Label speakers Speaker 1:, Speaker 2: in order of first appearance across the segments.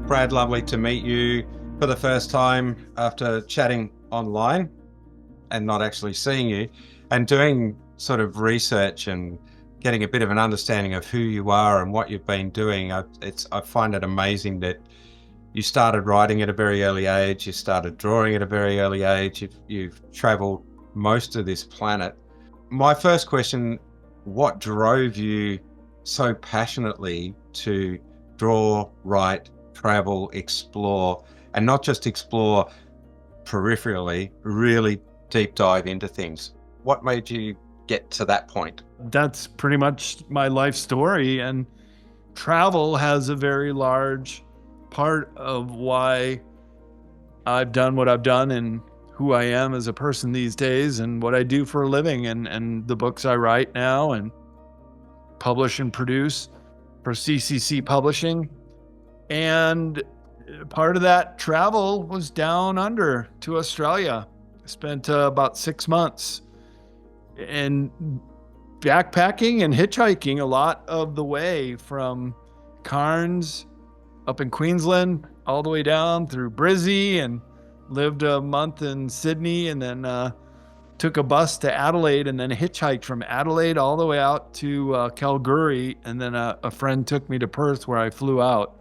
Speaker 1: Brad, lovely to meet you for the first time after chatting online and not actually seeing you, and doing sort of research and getting a bit of an understanding of who you are and what you've been doing. I find it amazing that you started writing at a very early age, you started drawing at a very early age, you've traveled most of this planet. My first question, what drove you so passionately to draw, write, travel, explore, and not just explore peripherally, really deep dive into things? What made you get to that point?
Speaker 2: That's pretty much my life story, and travel has a very large part of why I've done what I've done and who I am as a person these days and what I do for a living, and the books I write now and publish and produce for CCC Publishing. And part of that travel was down under to Australia. I spent about 6 months and backpacking and hitchhiking a lot of the way from Cairns up in Queensland all the way down through Brizzy, and lived a month in Sydney, and then took a bus to Adelaide, and then hitchhiked from Adelaide all the way out to Kalgoorlie, and then a friend took me to Perth where I flew out.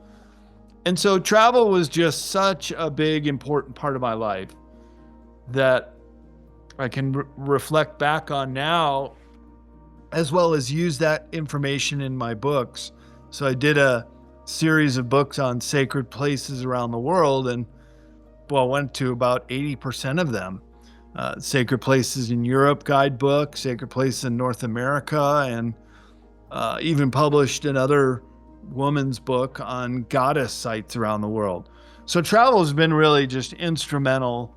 Speaker 2: And so travel was just such a big, important part of my life that I can reflect back on now, as well as use that information in my books. So I did a series of books on sacred places around the world, and went to about 80% of them. Sacred places in Europe guidebook, sacred places in North America, and even published another woman's book on goddess sites around the world. So travel has been really just instrumental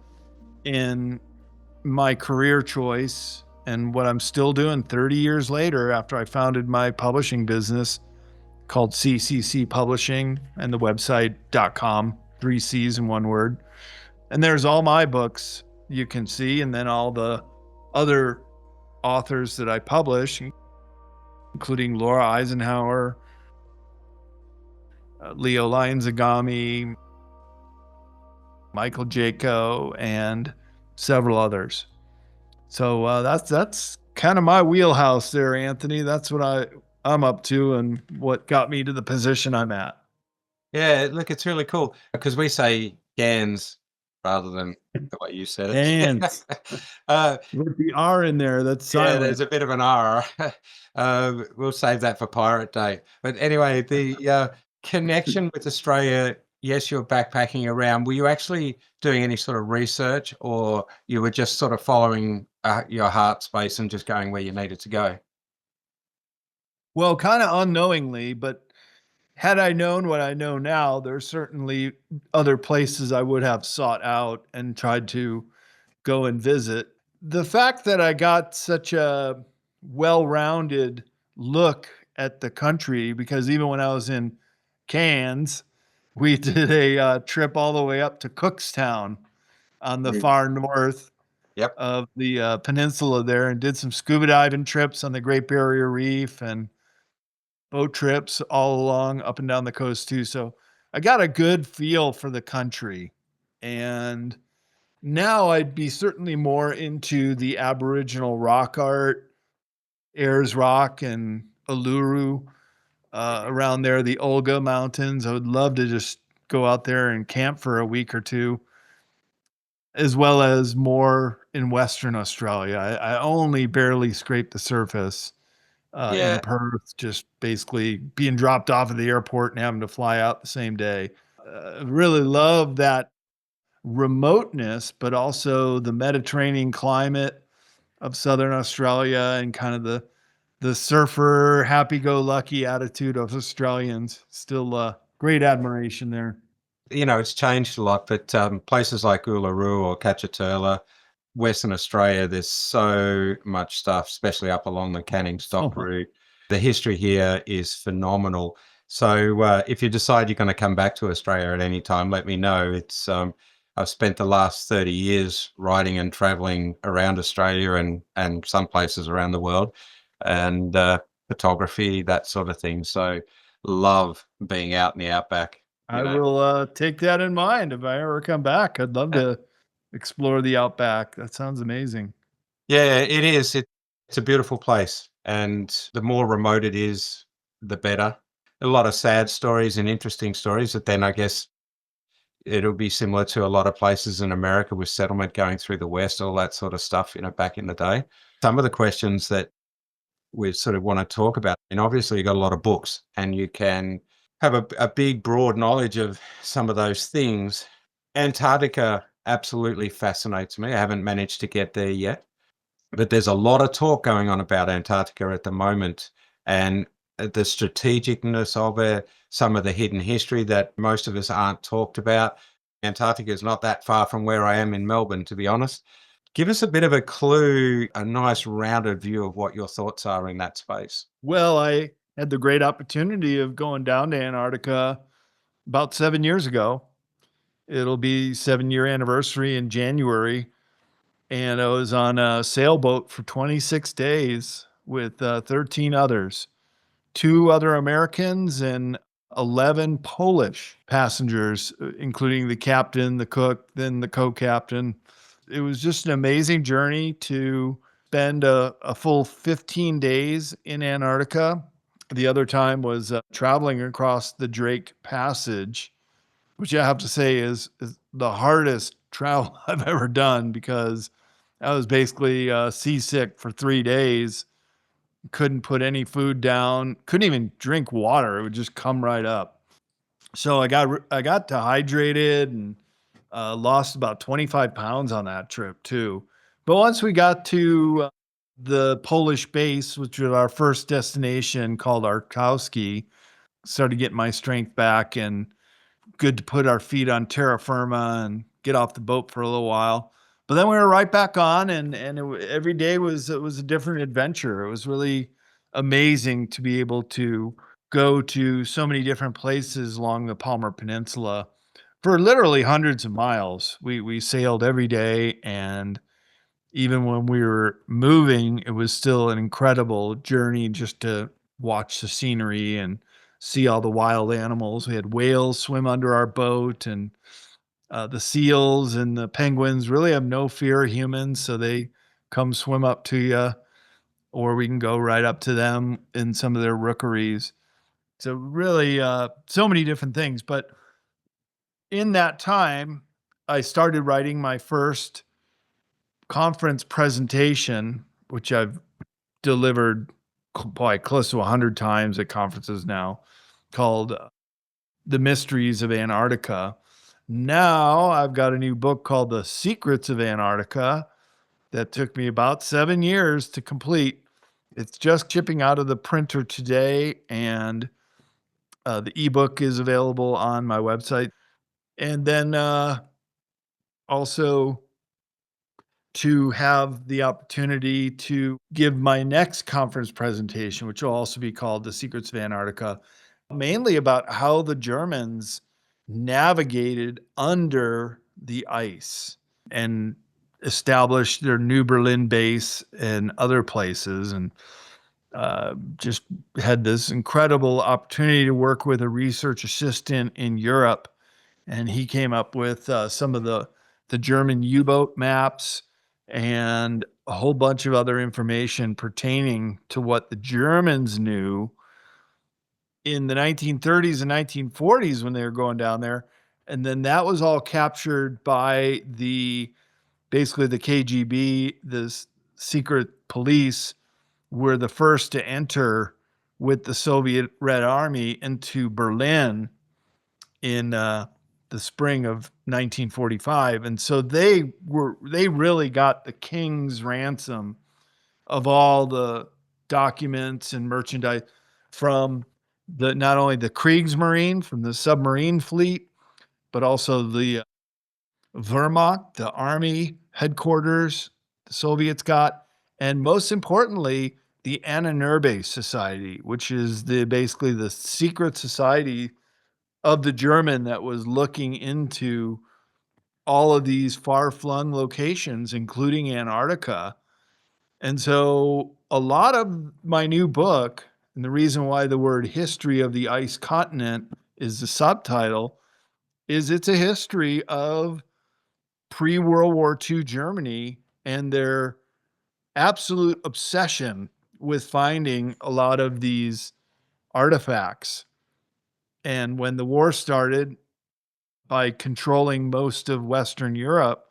Speaker 2: in my career choice and what I'm still doing 30 years later after I founded my publishing business called CCC Publishing, and the website .com, 3 C's in one word. And there's all my books you can see, and then all the other authors that I publish, including Laura Eisenhower, Leo Lion-Zagami, Michael Jaco, and several others. So that's kind of my wheelhouse there, Anthony. That's what I'm up to and what got me to the position I'm at.
Speaker 1: Yeah, look, it's really cool because we say GANs rather than the way you said it.
Speaker 2: GANs. With the R in there, that's silent.
Speaker 1: Yeah, there's a bit of an R. We'll save that for Pirate Day. But anyway, the connection with Australia, yes, you're backpacking around. Were you actually doing any sort of research, or you were just sort of following your heart space and just going where you needed to go?
Speaker 2: Well, kind of unknowingly, but had I known what I know now, there's certainly other places I would have sought out and tried to go and visit. The fact that I got such a well-rounded look at the country, because even when I was in Cairns, we did a trip all the way up to Cookstown on the far north of the peninsula there, and did some scuba diving trips on the Great Barrier Reef and boat trips all along up and down the coast too. So I got a good feel for the country. And now I'd be certainly more into the Aboriginal rock art, Ayers Rock and Uluru, around there, the Olga Mountains. I would love to just go out there and camp for a week or two, as well as more in Western Australia. I only barely scraped the surface in Perth, just basically being dropped off at the airport and having to fly out the same day. Really love that remoteness, but also the Mediterranean climate of Southern Australia and kind of the surfer, happy-go-lucky attitude of Australians. Still great admiration there.
Speaker 1: You know, it's changed a lot, but places like Uluru or Cacciaturla, Western Australia, there's so much stuff, especially up along the Canning Stock route. The history here is phenomenal. So if you decide you're going to come back to Australia at any time, let me know. It's I've spent the last 30 years writing and traveling around Australia and some places around the world, and photography, that sort of thing. So love being out in the outback.
Speaker 2: I will take that in mind if I ever come back. I'd love
Speaker 1: Uh,
Speaker 2: to explore the outback. That sounds amazing.
Speaker 1: Yeah, it is. It's a beautiful place, and the more remote it is, the better. A lot of sad stories and interesting stories that then I guess it'll be similar to a lot of places in America with settlement going through the West, all that sort of stuff, back in the day. Some of the questions that we sort of want to talk about, and obviously you got a lot of books and you can have a big, broad knowledge of some of those things. Antarctica absolutely fascinates me. I haven't managed to get there yet. But there's a lot of talk going on about Antarctica at the moment, and the strategicness of it, some of the hidden history that most of us aren't talked about. Antarctica is not that far from where I am in Melbourne, to be honest. Give us a bit of a clue, a nice rounded view of what your thoughts are in that space.
Speaker 2: Well, I had the great opportunity of going down to Antarctica about 7 years ago. It'll be 7 year anniversary in January. And I was on a sailboat for 26 days with 13 others, two other Americans and 11 Polish passengers, including the captain, the cook, then the co-captain. It was just an amazing journey to spend a full 15 days in Antarctica. The other time was traveling across the Drake Passage, which I have to say is the hardest travel I've ever done because I was basically seasick for 3 days. Couldn't put any food down. Couldn't even drink water. It would just come right up. So I got dehydrated and lost about 25 pounds on that trip too. But once we got to the Polish base, which was our first destination called Arkowski, started getting my strength back and good to put our feet on terra firma and get off the boat for a little while. But then we were right back on, and every day was a different adventure. It was really amazing to be able to go to so many different places along the Palmer Peninsula for literally hundreds of miles. We sailed every day, and even when we were moving, it was still an incredible journey just to watch the scenery and see all the wild animals. We had whales swim under our boat, and the seals and the penguins really have no fear of humans, so they come swim up to you, or we can go right up to them in some of their rookeries. So really, so many different things. But in that time, I started writing my first conference presentation, which I've delivered probably close to 100 times at conferences now, called The Mysteries of Antarctica. Now I've got a new book called The Secrets of Antarctica that took me about 7 years to complete. It's just shipping out of the printer today, and the ebook is available on my website. And then also to have the opportunity to give my next conference presentation, which will also be called The Secrets of Antarctica, mainly about how the Germans navigated under the ice and established their New Berlin base and other places. And just had this incredible opportunity to work with a research assistant in Europe. And he came up with some of the German U-boat maps and a whole bunch of other information pertaining to what the Germans knew in the 1930s and 1940s when they were going down there. And then that was all captured by basically the KGB, the secret police, were the first to enter with the Soviet Red Army into Berlin in the spring of 1945. And so they really got the king's ransom of all the documents and merchandise from not only the Kriegsmarine, from the submarine fleet, but also the Wehrmacht, the army headquarters the Soviets got, and most importantly, the Ahnenerbe Society, which is basically the secret society of the German that was looking into all of these far-flung locations, including Antarctica. And so a lot of my new book, and the reason why the word history of the ice continent is the subtitle, is it's a history of pre-World War II Germany and their absolute obsession with finding a lot of these artifacts. And when the war started, by controlling most of Western Europe,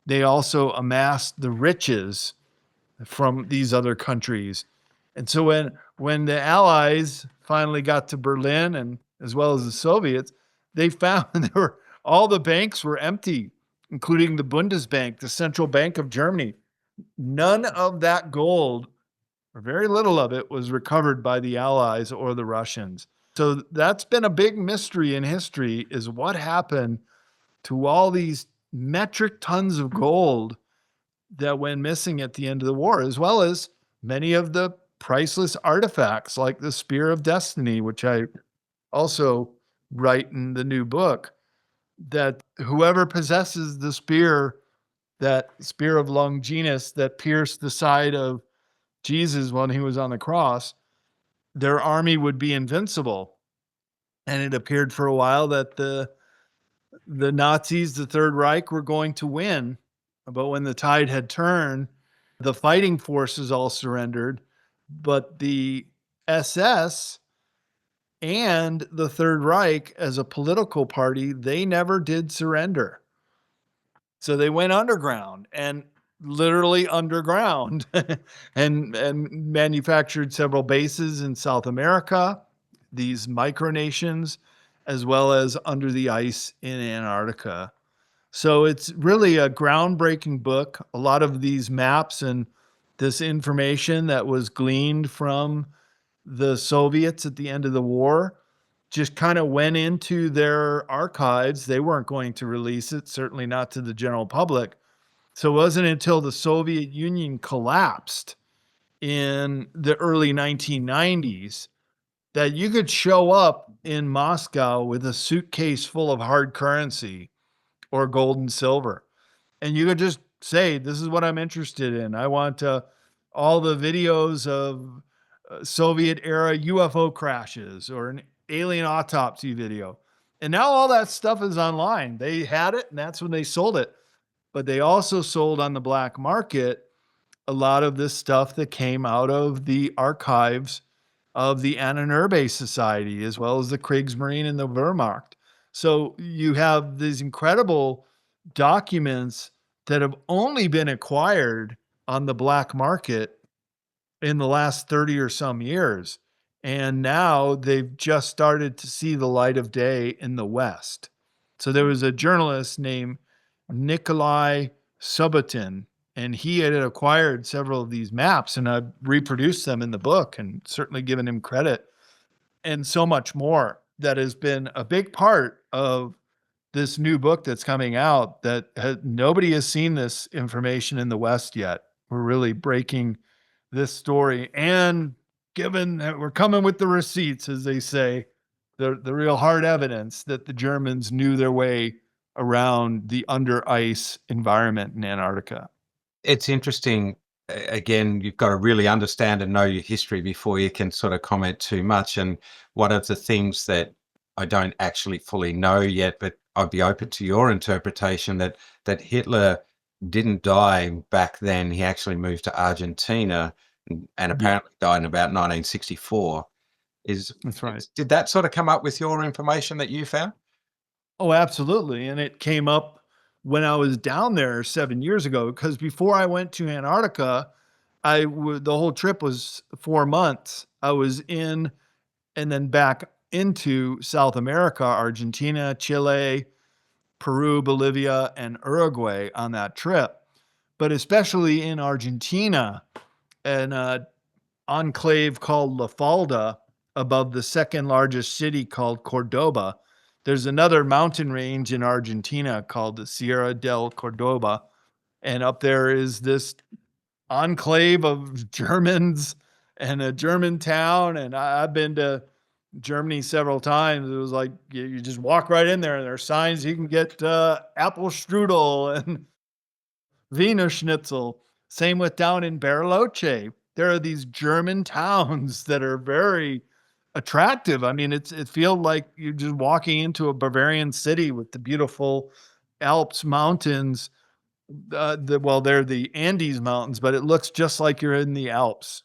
Speaker 2: they also amassed the riches from these other countries. And so when the Allies finally got to Berlin, and as well as the Soviets, they found there were all the banks were empty, including the Bundesbank, the central bank of Germany. None of that gold, or very little of it, was recovered by the Allies or the Russians. So that's been a big mystery in history, is what happened to all these metric tons of gold that went missing at the end of the war, as well as many of the priceless artifacts like the Spear of Destiny, which I also write in the new book, that whoever possesses the spear, that spear of Longinus that pierced the side of Jesus when he was on the cross, their army would be invincible. And it appeared for a while that the Nazis, the Third Reich, were going to win. But when the tide had turned, the fighting forces all surrendered, but the SS and the Third Reich as a political party, they never did surrender. So they went underground, and literally underground, and manufactured several bases in South America, these micronations, as well as under the ice in Antarctica. So it's really a groundbreaking book. A lot of these maps and this information that was gleaned from the Soviets at the end of the war just kind of went into their archives. They weren't going to release it, certainly not to the general public. So it wasn't until the Soviet Union collapsed in the early 1990s that you could show up in Moscow with a suitcase full of hard currency or gold and silver. And you could just say, this is what I'm interested in. I want all the videos of Soviet era UFO crashes or an alien autopsy video. And now all that stuff is online. They had it, and that's when they sold it. But they also sold on the black market a lot of this stuff that came out of the archives of the Ahnenerbe Society, as well as the Kriegsmarine and the Wehrmacht. So you have these incredible documents that have only been acquired on the black market in the last 30 or some years. And now they've just started to see the light of day in the West. So there was a journalist named Nikolai Subotin, and he had acquired several of these maps, and I've reproduced them in the book and certainly given him credit, and so much more that has been a big part of this new book that's coming out, that nobody has seen this information in the West yet. We're really breaking this story, and given that we're coming with the receipts, as they say, the real hard evidence that the Germans knew their way around the under ice environment in Antarctica.
Speaker 1: It's interesting. Again, you've got to really understand and know your history before you can sort of comment too much. And one of the things that I don't actually fully know yet, but I'd be open to your interpretation, that Hitler didn't die back then. He actually moved to Argentina and apparently died in about 1964.
Speaker 2: That's right.
Speaker 1: Did that sort of come up with your information that you found?
Speaker 2: Oh, absolutely. And it came up when I was down there 7 years ago, because before I went to Antarctica, the whole trip was 4 months. I was in and then back into South America, Argentina, Chile, Peru, Bolivia, and Uruguay on that trip. But especially in Argentina, an enclave called La Falda, above the second largest city called Cordoba. There's another mountain range in Argentina called the Sierra del Cordoba. And up there is this enclave of Germans and a German town. And I've been to Germany several times. It was like you just walk right in there, and there are signs you can get apple strudel and Wiener Schnitzel. Same with down in Bariloche. There are these German towns that are very attractive. I mean, it feels like you're just walking into a Bavarian city with the beautiful Alps mountains. They're the Andes mountains, but it looks just like you're in the Alps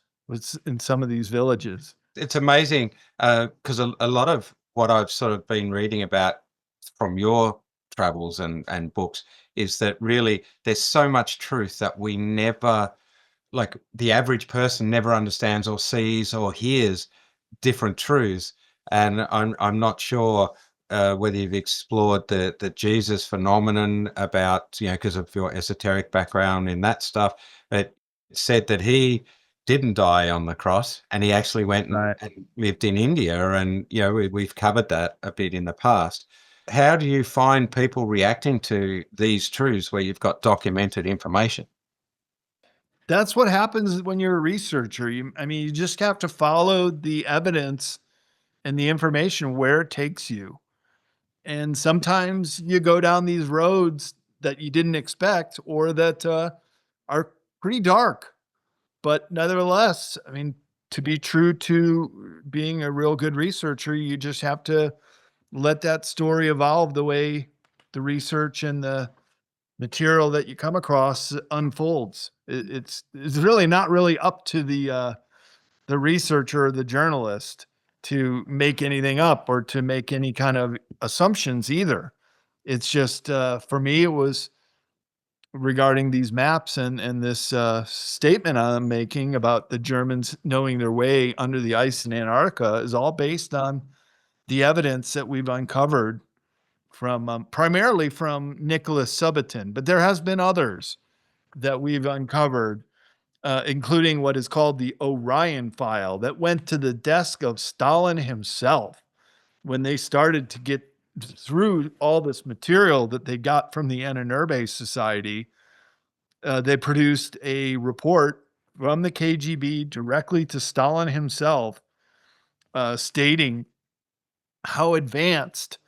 Speaker 2: in some of these villages.
Speaker 1: It's amazing because a lot of what I've sort of been reading about from your travels and books is that really there's so much truth that we never, like the average person never understands or sees or hears different truths. And I'm not sure whether you've explored the Jesus phenomenon about, because of your esoteric background in that stuff, but it said that he didn't die on the cross and he actually went
Speaker 2: Right.
Speaker 1: and lived in India. And, we've covered that a bit in the past. How do you find people reacting to these truths where you've got documented information?
Speaker 2: That's what happens when you're a researcher. You just have to follow the evidence and the information where it takes you. And sometimes you go down these roads that you didn't expect or that are pretty dark. But nevertheless, to be true to being a real good researcher, you just have to let that story evolve the way the research and the material that you come across unfolds. It's really not really up to the researcher or the journalist to make anything up or to make any kind of assumptions either. It's just for me, it was regarding these maps and this statement I'm making about the Germans knowing their way under the ice in Antarctica is all based on the evidence that we've uncovered from primarily from Nicholas Subotin, but there has been others that we've uncovered, including what is called the Orion file that went to the desk of Stalin himself when they started to get through all this material that they got from the Ananurbe Society. They produced a report from the KGB directly to Stalin himself, stating how advanced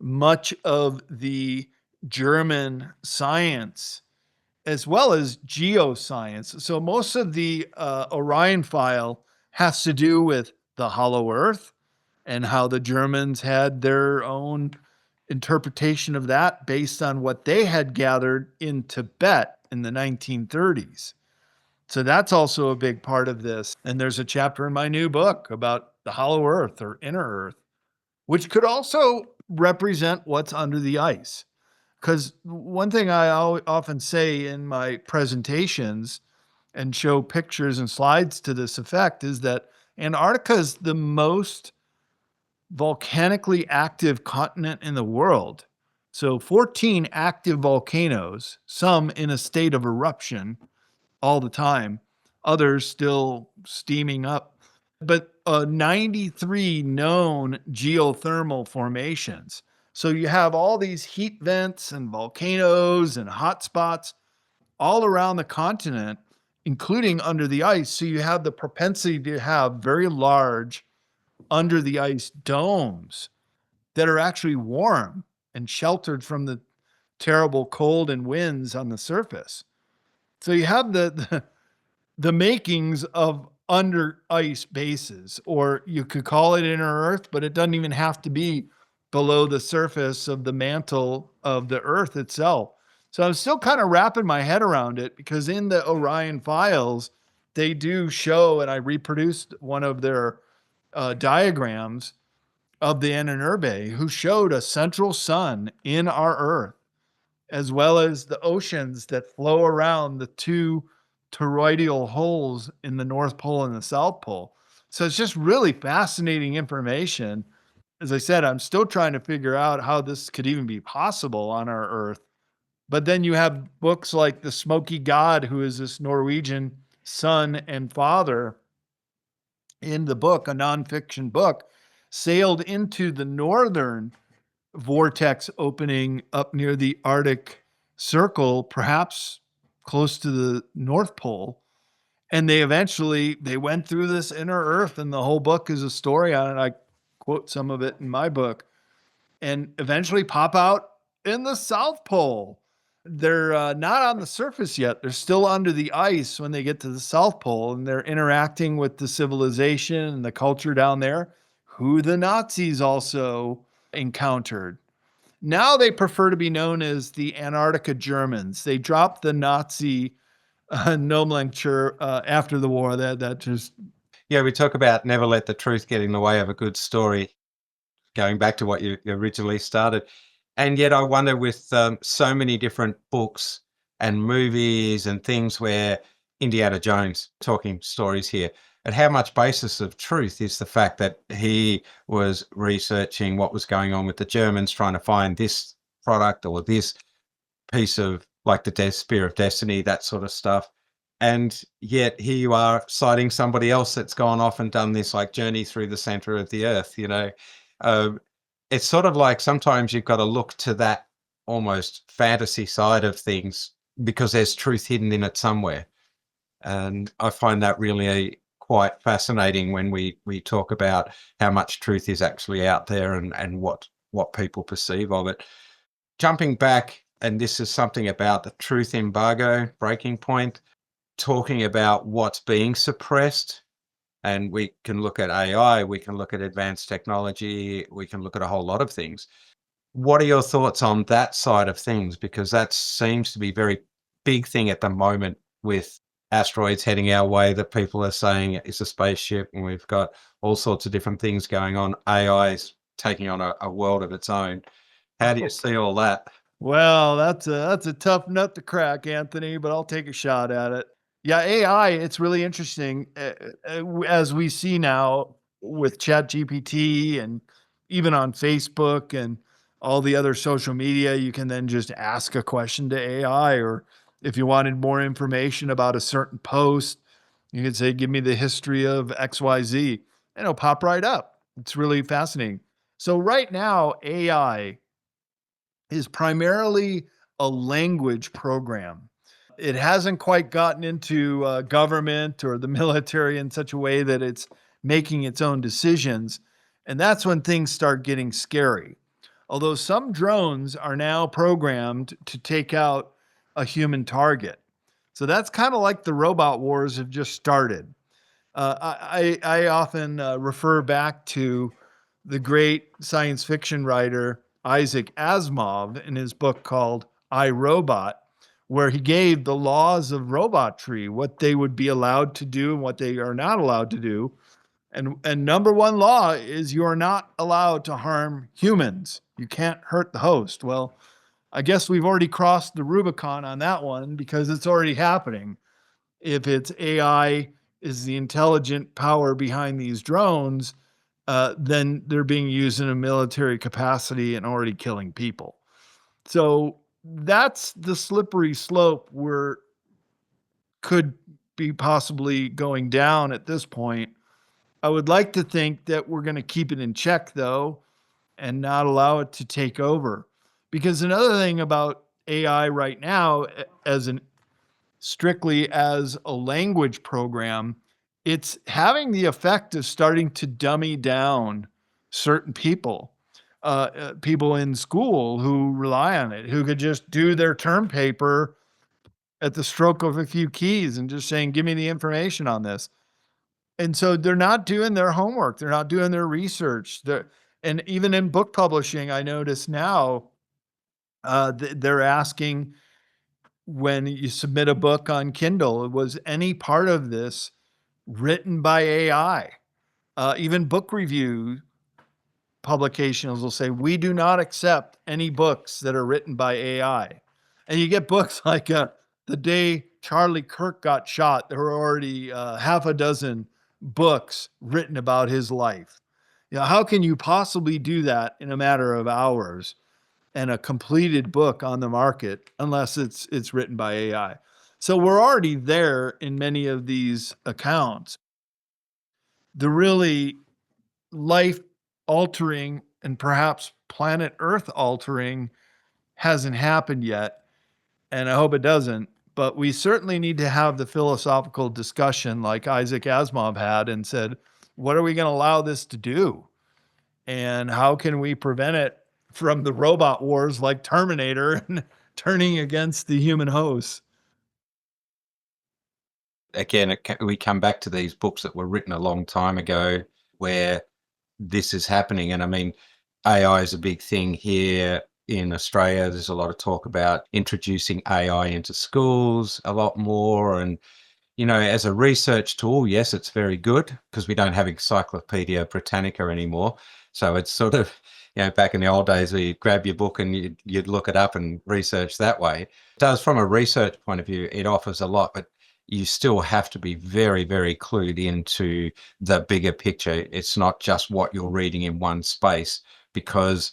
Speaker 2: much of the German science as well as geoscience. So most of the Orion file has to do with the hollow earth and how the Germans had their own interpretation of that based on what they had gathered in Tibet in the 1930s. So that's also a big part of this. And there's a chapter in my new book about the hollow earth or inner earth, which could also represent what's under the ice. Because one thing I often say in my presentations and show pictures and slides to this effect is that Antarctica is the most volcanically active continent in the world. So 14 active volcanoes, some in a state of eruption all the time, others still steaming up, but 93 known geothermal formations. So you have all these heat vents and volcanoes and hot spots all around the continent, including under the ice. So you have the propensity to have very large under the ice domes that are actually warm and sheltered from the terrible cold and winds on the surface. So you have the makings of under ice bases, or you could call it inner earth, but it doesn't even have to be below the surface of the mantle of the earth itself. So I'm still kind of wrapping my head around it because in the Orion files, they do show, and I reproduced one of their diagrams of the Ananurbe, who showed a central sun in our earth, as well as the oceans that flow around the two toroidal holes in the North Pole and the South Pole. So it's just really fascinating information. As I said, I'm still trying to figure out how this could even be possible on our Earth. But then you have books like The Smoky God, who is this Norwegian son and father in the book, a nonfiction book, sailed into the northern vortex opening up near the Arctic Circle, perhaps close to the North Pole. And they went through this inner earth, and the whole book is a story on it. I quote some of it in my book, and eventually pop out in the South Pole. They're not on the surface yet. They're still under the ice when they get to the South Pole, and they're interacting with the civilization and the culture down there. who the Nazis also encountered. Now they prefer to be known as the Antarctica Germans. They dropped the Nazi nomenclature after the war. That just
Speaker 1: Yeah, we talk about never let the truth get in the way of a good story, going back to what you originally started. And yet I wonder, with so many different books and movies and things where Indiana Jones talking stories here, at how much basis of truth is the fact that he was researching what was going on with the Germans, trying to find this product or this piece of, like, the Spear of Destiny, that sort of stuff. And yet here you are citing somebody else that's gone off and done this, like, journey through the center of the earth, Uh, it's sort of like sometimes you've got to look to that almost fantasy side of things because there's truth hidden in it somewhere. And I find that really quite fascinating when we talk about how much truth is actually out there, and what people perceive of it. Jumping back, and this is something about the truth embargo breaking point, talking about what's being suppressed. And we can look at AI, we can look at advanced technology, we can look at a whole lot of things. What are your thoughts on that side of things? Because that seems to be a very big thing at the moment, with asteroids heading our way that people are saying it's a spaceship, and we've got all sorts of different things going on. AI is taking on a world of its own. How do you see all that?
Speaker 2: well, that's a tough nut to crack, Anthony, but I'll take a shot at it. Yeah, AI, it's really interesting as we see now with ChatGPT and even on Facebook and all the other social media, you can then just ask a question to AI, or if you wanted more information about a certain post, you could say, "Give me the history of XYZ," and it'll pop right up. It's really fascinating. So right now, AI is primarily a language program. It hasn't quite gotten into government or the military in such a way that it's making its own decisions. And that's when things start getting scary. Although some drones are now programmed to take out a human target. So that's kind of like the robot wars have just started. I often refer back to the great science fiction writer Isaac Asimov in his book called I, Robot, where he gave the laws of robotry, what they would be allowed to do and what they are not allowed to do. And number one law is you are not allowed to harm humans. You can't hurt the host. Well, I guess we've already crossed the Rubicon on that one because it's already happening. If it's AI is the intelligent power behind these drones, then they're being used in a military capacity and already killing people. So that's the slippery slope we're could be possibly going down at this point. I would like to think that we're going to keep it in check, though, and not allow it to take over. Because another thing about AI right now, as an strictly as a language program, it's having the effect of starting to dummy down certain people. People in school who rely on it, who could just do their term paper at the stroke of a few keys and just saying, "Give me the information on this." And so they're not doing their homework. They're not doing their research. And even in book publishing, I notice now they're asking, when you submit a book on Kindle, was any part of this written by AI? Even book review publications will say, "We do not accept any books that are written by AI." And you get books like the day Charlie Kirk got shot, there were already half a dozen books written about his life. How can you possibly do that in a matter of hours and a completed book on the market unless it's written by AI? So we're already there in many of these accounts. The really life altering and perhaps planet Earth altering hasn't happened yet, and I hope it doesn't. But we certainly need to have the philosophical discussion like Isaac Asimov had and said, what are we going to allow this to do? And how can we prevent it from the robot wars like Terminator and turning against the human host?
Speaker 1: Again, we come back to these books that were written a long time ago, where this is happening. And I mean, AI is a big thing here in Australia. There's a lot of talk about introducing AI into schools a lot more. And, you know, as a research tool, yes, it's very good because we don't have Encyclopedia Britannica anymore. So it's sort of, you know, back in the old days where you'd grab your book and you'd look it up and research that way. It does, from a research point of view, it offers a lot, but you still have to be very, very clued into the bigger picture. It's not just what you're reading in one space, because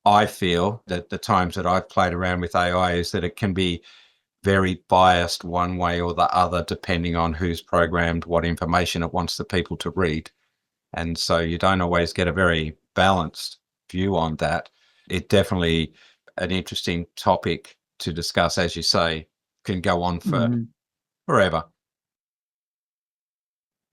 Speaker 1: I feel that the times that I've played around with AI is that it can be very biased one way or the other, depending on who's programmed what information it wants the people to read. And so you don't always get a very balanced view on that. It definitely an interesting topic to discuss, as you say, can go on for
Speaker 2: Mhm.
Speaker 1: forever.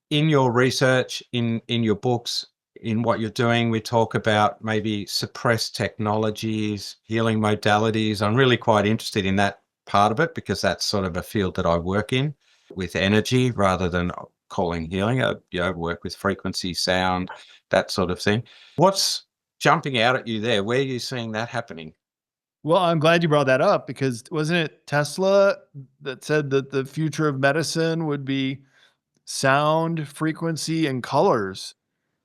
Speaker 1: In your research, in your books, in what you're doing, we talk about maybe suppressed technologies, healing modalities. I'm really quite interested in that part of it because that's sort of a field that I work in with energy rather than calling healing. I work with frequency, sound, that sort of thing. What's jumping out at you there? Where are you seeing that happening?
Speaker 2: Well, I'm glad you brought that up because wasn't it Tesla that said that the future of medicine would be sound, frequency, and colors?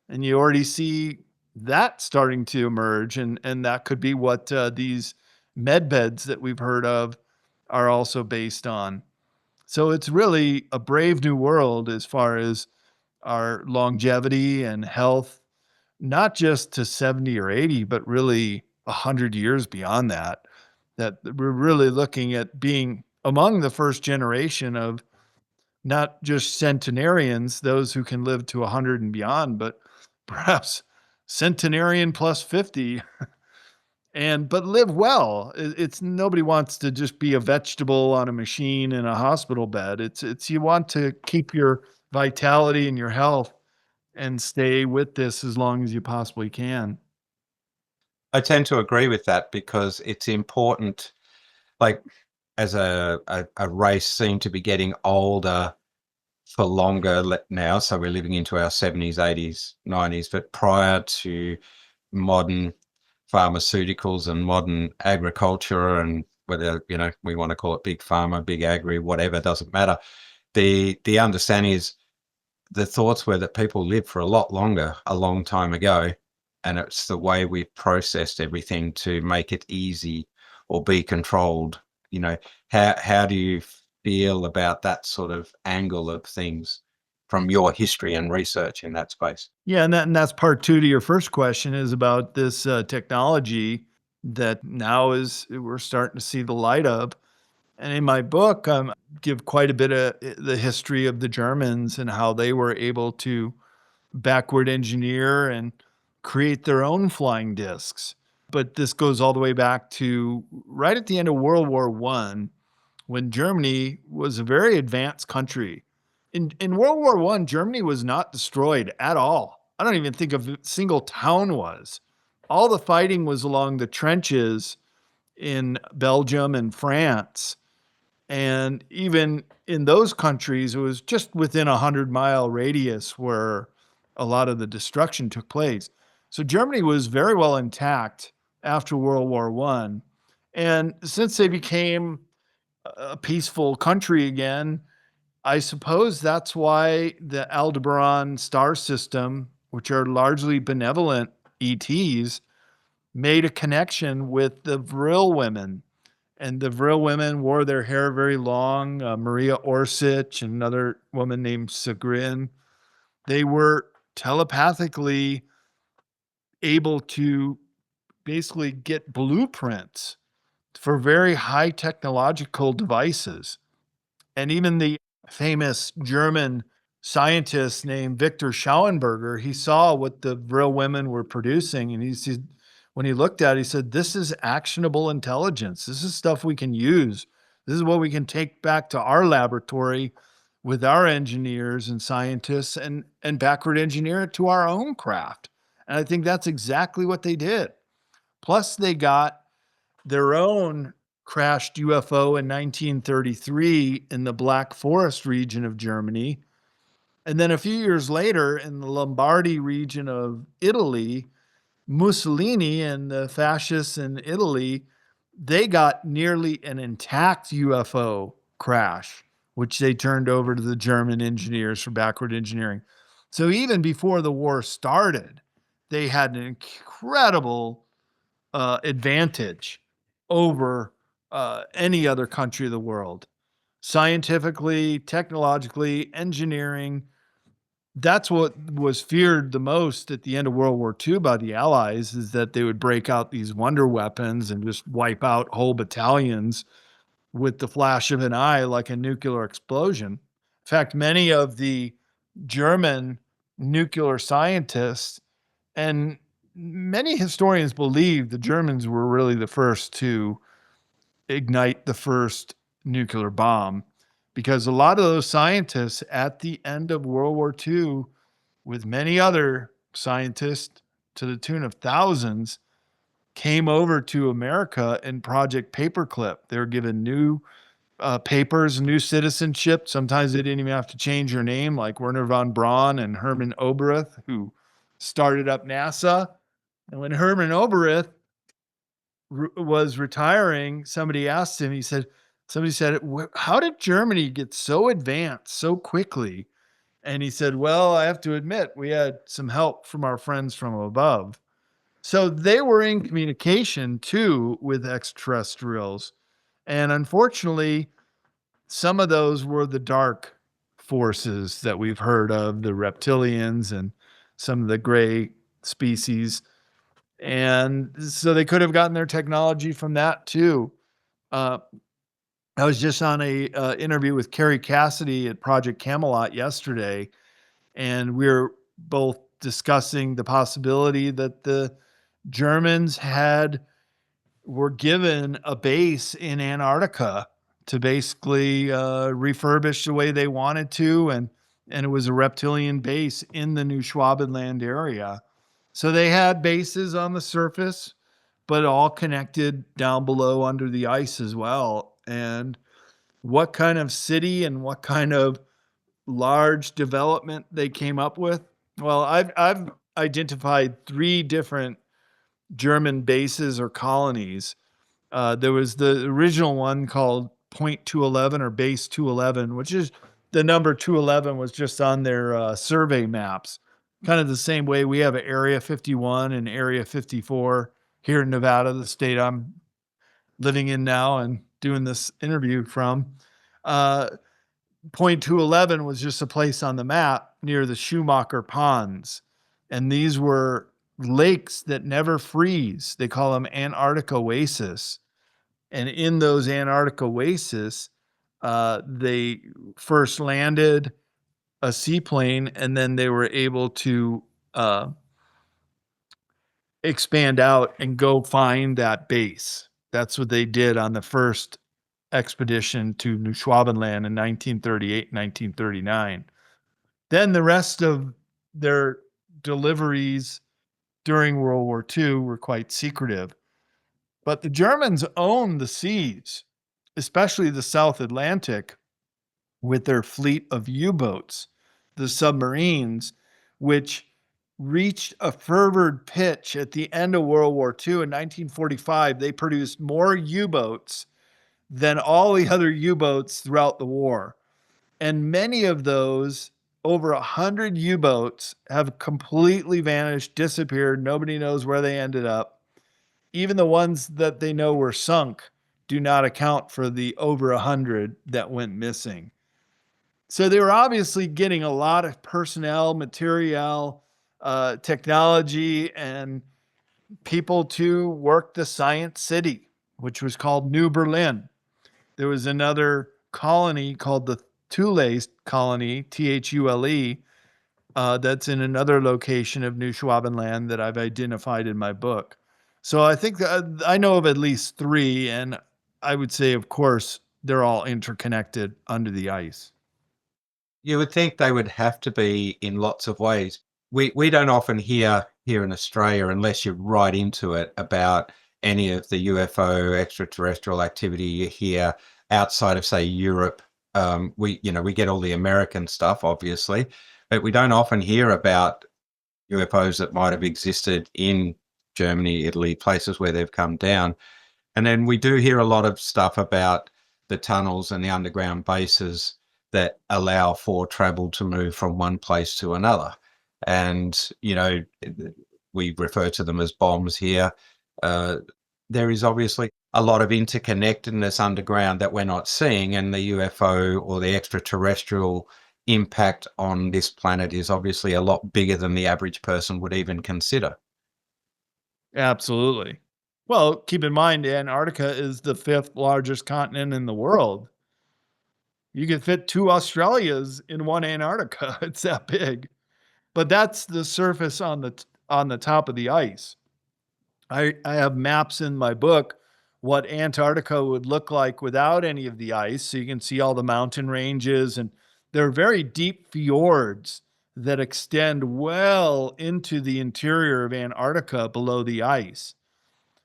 Speaker 2: And you already see that starting to emerge, and that could be what these med beds that we've heard of are also based on. So it's really a brave new world as far as our longevity and health, not just to 70 or 80, but really 100 years beyond that. That we're really looking at being among the first generation of not just centenarians, those who can live to 100 and beyond, but perhaps centenarian plus 50 and but live well. It's nobody wants to just be a vegetable on a machine in a hospital bed. It's you want to keep your vitality and your health and stay with this as long as you possibly can.
Speaker 1: I tend to agree with that because it's important. Like, as a race, seem to be getting older for longer now. So we're living into our 70s, 80s, 90s. But prior to modern pharmaceuticals and modern agriculture, and whether, you know, we want to call it big pharma, big agri, whatever, doesn't matter. The understanding is the thoughts were that people lived for a lot longer a long time ago, and it's the way we've processed everything to make it easy or be controlled. You know, how do you feel about that sort of angle of things from your history and research in that space?
Speaker 2: Yeah, and that's part 2 to your first question is about this, technology that now is we're starting to see the light of. And in my book, give quite a bit of the history of the Germans and how they were able to backward engineer and create their own flying discs. But this goes all the way back to right at the end of World War One, when Germany was a very advanced country. In World War One, Germany was not destroyed at all. I don't even think a single town was. All the fighting was along the trenches in Belgium and France. And even in those countries, it was just within a 100-mile radius where a lot of the destruction took place. So Germany was very well intact after World War One. And since they became a peaceful country again, I suppose that's why the Aldebaran star system, which are largely benevolent ETs, made a connection with the Vril women. And the Vril women wore their hair very long. Maria Orsic and another woman named Sigrin. They were telepathically able to basically get blueprints for very high technological devices. And even the famous German scientist named Victor Schauenberger, he saw what the real women were producing. And he said, when he looked at it, he said, this is actionable intelligence. This is stuff we can use. This is what we can take back to our laboratory with our engineers and scientists and backward engineer it to our own craft. And I think that's exactly what they did. Plus, they got their own crashed UFO in 1933 in the Black Forest region of Germany. And then a few years later, in the Lombardy region of Italy, Mussolini and the fascists in Italy, they got nearly an intact UFO crash, which they turned over to the German engineers for backward engineering. So even before the war started, they had an incredible advantage over any other country of the world. Scientifically, technologically, engineering, that's what was feared the most at the end of World War II by the Allies, is that they would break out these wonder weapons and just wipe out whole battalions with the flash of an eye like a nuclear explosion. In fact, many of the German nuclear scientists and many historians believe the Germans were really the first to ignite the first nuclear bomb, because a lot of those scientists at the end of World War II, with many other scientists to the tune of thousands, came over to America in Project Paperclip. They were given new papers, new citizenship. Sometimes they didn't even have to change their name, like Werner von Braun and Hermann Oberth, who started up NASA. And when Hermann Oberth was retiring, somebody asked him, somebody said, how did Germany get so advanced so quickly? And he said, well, I have to admit, we had some help from our friends from above. So they were in communication too with extraterrestrials. And unfortunately, some of those were the dark forces that we've heard of, the reptilians and some of the gray species. And so they could have gotten their technology from that too. Uh, I was just on a interview with Carrie Cassidy at Project Camelot yesterday, and we are both discussing the possibility that the Germans were given a base in Antarctica to basically refurbish the way they wanted to, and it was a reptilian base in the New Schwabenland area. So they had bases on the surface, but all connected down below under the ice as well. And what kind of city and what kind of large development they came up with? Well, I've identified 3 different German bases or colonies. There was the original one called Point 211 or Base 211, which is the number 211 was just on their survey maps. Kind of the same way we have Area 51 and Area 54 here in Nevada, the state I'm living in now and doing this interview from. Uh, Point 211 was just a place on the map near the Schumacher Ponds. And these were lakes that never freeze. They call them Antarctic oasis. And in those Antarctic oasis, they first landed a seaplane, and then they were able to expand out and go find that base. That's what they did on the first expedition to New Schwabenland in 1938, 1939. Then the rest of their deliveries during World War II were quite secretive. But the Germans owned the seas, especially the South Atlantic, with their fleet of U-boats, the submarines, which reached a fervored pitch at the end of World War II. In 1945, they produced more U-boats than all the other U-boats throughout the war. And many of those, over 100 U-boats, have completely vanished, disappeared. Nobody knows where they ended up. Even the ones that they know were sunk do not account for the over 100 that went missing. So they were obviously getting a lot of personnel, material, technology, and people to work the Science City, which was called New Berlin. There was another colony called the Thule colony, Thule, that's in another location of New Schwabenland that I've identified in my book. So I think I know of at least 3, and I would say, of course, they're all interconnected under the ice.
Speaker 1: You would think they would have to be in lots of ways. We don't often hear here in Australia, unless you're right into it, about any of the UFO extraterrestrial activity you hear outside of, say, Europe. We get all the American stuff, obviously, but we don't often hear about UFOs that might have existed in Germany, Italy, places where they've come down. And then we do hear a lot of stuff about the tunnels and the underground bases that allow for travel to move from one place to another. And, we refer to them as bombs here. There is obviously a lot of interconnectedness underground that we're not seeing, and the UFO or the extraterrestrial impact on this planet is obviously a lot bigger than the average person would even consider.
Speaker 2: Absolutely. Well, keep in mind, Antarctica is the 5th largest continent in the world. You can fit 2 Australias in one Antarctica. It's that big. But that's the surface on the top of the ice. I have maps in my book what Antarctica would look like without any of the ice. So you can see all the mountain ranges, and there are very deep fjords that extend well into the interior of Antarctica below the ice.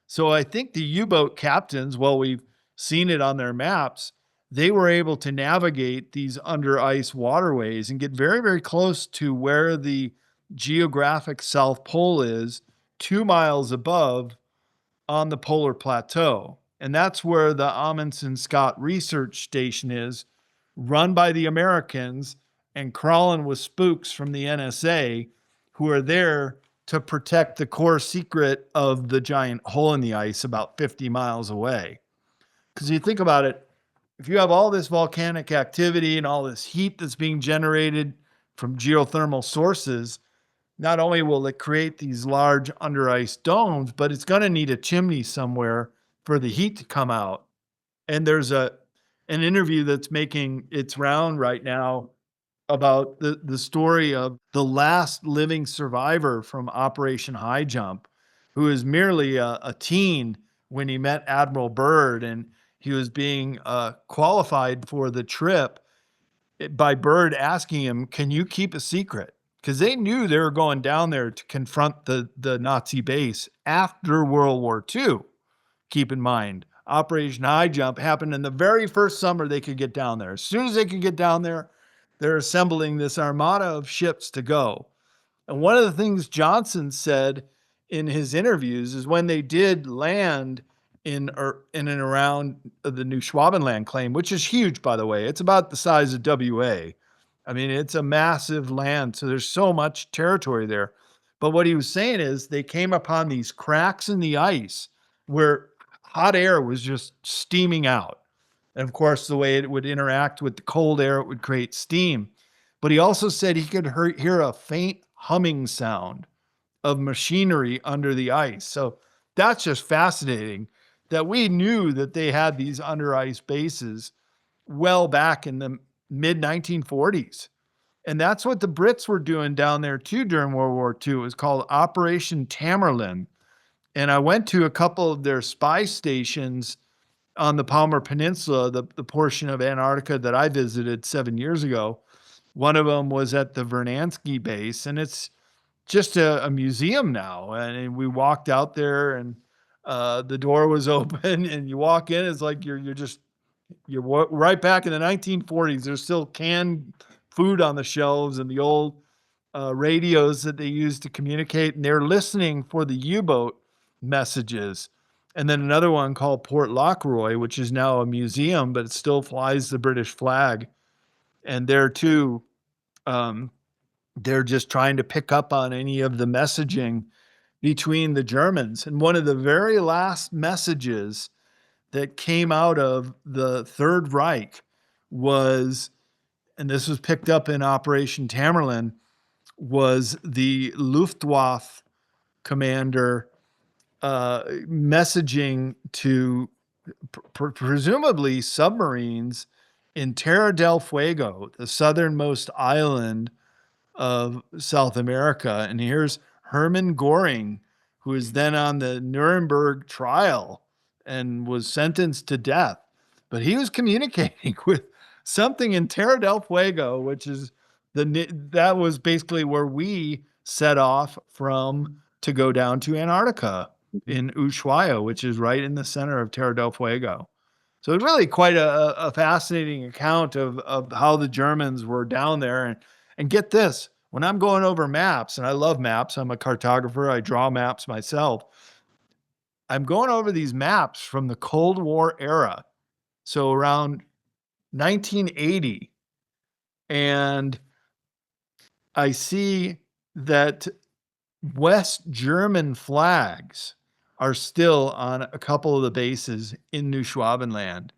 Speaker 2: So I think the U-boat captains, well, we've seen it on their maps, they were able to navigate these under ice waterways and get very, very close to where the geographic South Pole is, 2 miles above on the polar plateau. And that's where the Amundsen Scott Research Station is, run by the Americans and crawling with spooks from the NSA who are there to protect the core secret of the giant hole in the ice about 50 miles away. Because you think about it, if you have all this volcanic activity and all this heat that's being generated from geothermal sources, not only will it create these large under ice domes, but it's going to need a chimney somewhere for the heat to come out. And there's an interview that's making its round right now about the story of the last living survivor from Operation High Jump, who is merely a teen when he met Admiral Byrd, and he was being qualified for the trip by Byrd asking him, "Can you keep a secret?" Because they knew they were going down there to confront the Nazi base after World War II. Keep in mind, Operation High Jump happened in the very first summer they could get down there. As soon as they could get down there, they're assembling this armada of ships to go. And one of the things Johnson said in his interviews is when they did land in and around the New Schwabenland claim, which is huge, by the way. It's about the size of WA. I mean, it's a massive land, so there's so much territory there. But what he was saying is they came upon these cracks in the ice where hot air was just steaming out. And of course, the way it would interact with the cold air, it would create steam. But he also said he could hear a faint humming sound of machinery under the ice. So that's just fascinating that we knew that they had these under ice bases well back in the mid 1940s. And that's what the Brits were doing down there too during World War II. It was called Operation Tamerlane. And I went to a couple of their spy stations on the Palmer Peninsula, the portion of Antarctica that I visited 7 years ago. One of them was at the Vernansky base, and it's just a museum now. And we walked out there, and the door was open, and you walk in, it's like you're right back in the 1940s. There's still canned food on the shelves and the old radios that they used to communicate, and they're listening for the U-boat messages. And then another one called Port Lockroy, which is now a museum, but it still flies the British flag. And there too, they're just trying to pick up on any of the messaging between the Germans. And one of the very last messages that came out of the Third Reich was, and this was picked up in Operation Tamerlane, was the Luftwaffe commander messaging to presumably submarines in Terra del Fuego, the southernmost island of South America. And here's Hermann Göring, who is then on the Nuremberg trial and was sentenced to death. But he was communicating with something in Terra del Fuego, which is that was basically where we set off from to go down to Antarctica in Ushuaia, which is right in the center of Terra del Fuego. So it's really quite a fascinating account of how the Germans were down there. And get this, when I'm going over maps, and I love maps, I'm a cartographer, I draw maps myself. I'm going over these maps from the Cold War era. So around 1980. And I see that West German flags are still on a couple of the bases in New Schwabenland.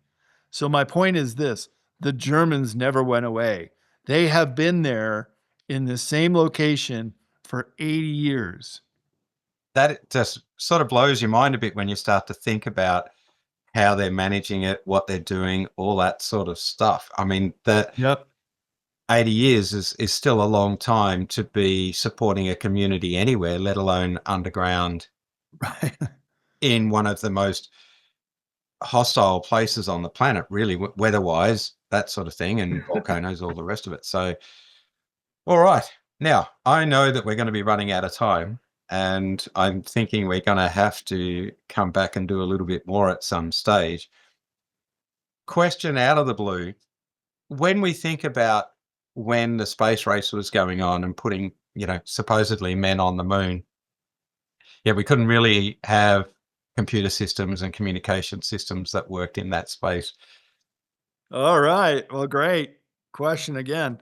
Speaker 2: So my point is this: the Germans never went away. They have been there in the same location for 80 years.
Speaker 1: That just sort of blows your mind a bit when you start to think about how they're managing it, what they're doing, all that sort of stuff. I mean, the
Speaker 2: Yep.
Speaker 1: 80 years is still a long time to be supporting a community anywhere, let alone underground
Speaker 2: Right.
Speaker 1: in one of the most hostile places on the planet, really, weather-wise, that sort of thing, and volcanoes, all the rest of it. So, all right. Now, I know that we're going to be running out of time, and I'm thinking we're going to have to come back and do a little bit more at some stage. Question out of the blue. When we think about when the space race was going on and putting, supposedly men on the moon, yeah, we couldn't really have computer systems and communication systems that worked in that space.
Speaker 2: All right. Well, great question again.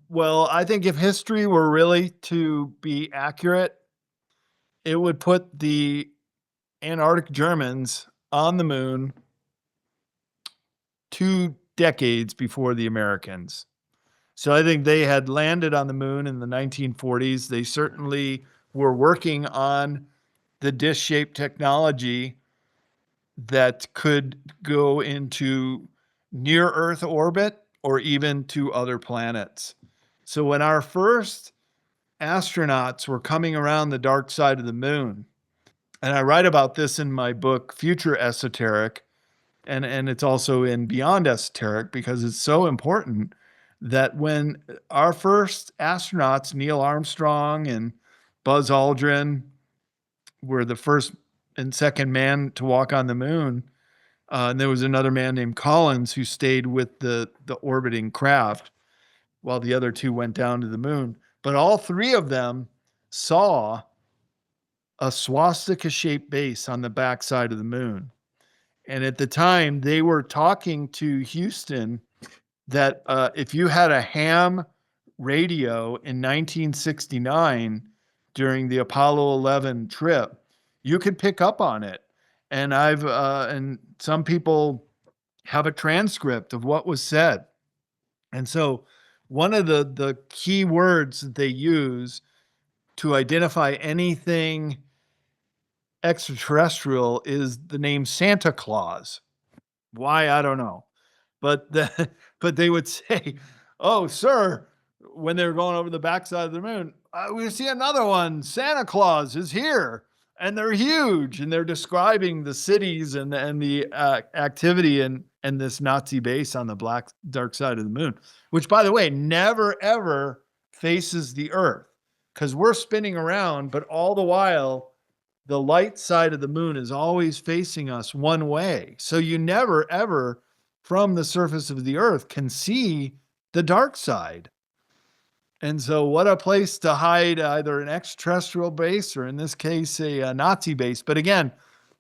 Speaker 2: Well, I think if history were really to be accurate, it would put the Antarctic Germans on the moon 2 decades before the Americans. So I think they had landed on the moon in the 1940s. They certainly were working on the dish shaped technology that could go into near Earth orbit or even to other planets. So when our first astronauts were coming around the dark side of the moon, and I write about this in my book, Future Esoteric, and it's also in Beyond Esoteric because it's so important that when our first astronauts, Neil Armstrong and Buzz Aldrin, were the first and second man to walk on the moon, and there was another man named Collins who stayed with the orbiting craft while the other two went down to the moon. But all three of them saw a swastika-shaped base on the backside of the moon. And at the time, they were talking to Houston that if you had a ham radio in 1969 during the Apollo 11 trip, you could pick up on it. And and some people have a transcript of what was said. And so one of the key words that they use to identify anything extraterrestrial is the name Santa Claus. Why, I don't know. But but they would say, "Oh, sir," when they were going over the backside of the moon, we see another one. Santa Claus is here, and they're huge, and they're describing the cities and the activity and this Nazi base on the dark side of the moon, which, by the way, never ever faces the Earth because we're spinning around, but all the while the light side of the moon is always facing us one way. So you never, ever, from the surface of the Earth, can see the dark side. And so, what a place to hide either an extraterrestrial base or, in this case, a Nazi base. But again,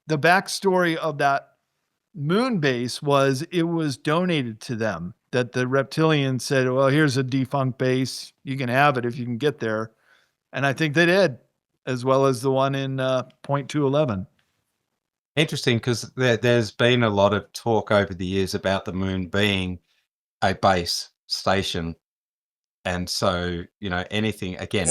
Speaker 2: the backstory of that moon base was it was donated to them. That the reptilians said, well, here's a defunct base. You can have it if you can get there. And I think they did, as well as the one in Point 211.
Speaker 1: Interesting, because there's been a lot of talk over the years about the moon being a base station. And so, anything, again,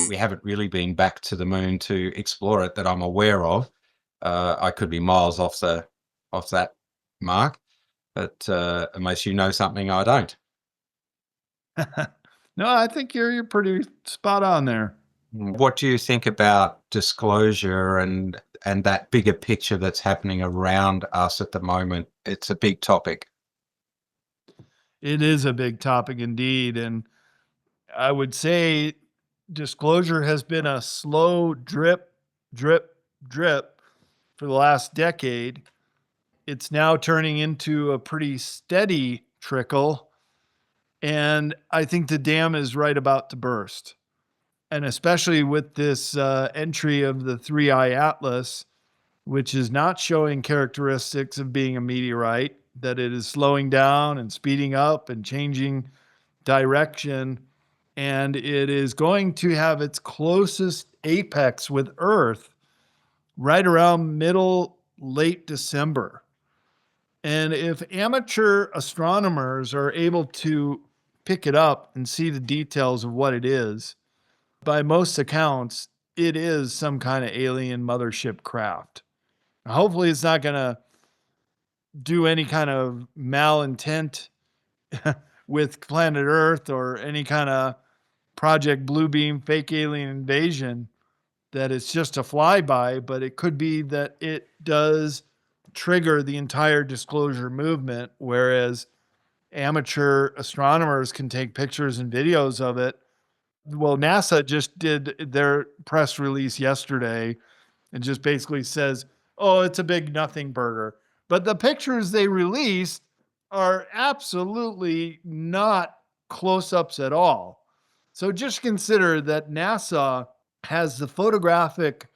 Speaker 1: we haven't really been back to the moon to explore it that I'm aware of. I could be miles off that mark, but unless you know something I don't.
Speaker 2: No, I think you're pretty spot on there.
Speaker 1: What do you think about disclosure and that bigger picture that's happening around us at the moment? It's a big topic.
Speaker 2: It is a big topic indeed. And I would say disclosure has been a slow drip, drip, drip for the last decade. It's now turning into a pretty steady trickle. And I think the dam is right about to burst. And especially with this entry of the Three Eye Atlas, which is not showing characteristics of being a meteorite, that it is slowing down and speeding up and changing direction. And it is going to have its closest apex with Earth right around middle, late December. And if amateur astronomers are able to pick it up and see the details of what it is, by most accounts, it is some kind of alien mothership craft. Hopefully, it's not going to do any kind of malintent with planet Earth or any kind of Project Bluebeam fake alien invasion, that it's just a flyby, but it could be that it does trigger the entire disclosure movement, whereas amateur astronomers can take pictures and videos of it. Well, NASA just did their press release yesterday and just basically says, oh, it's a big nothing burger. But the pictures they released are absolutely not close ups at all. So just consider that NASA has the photographic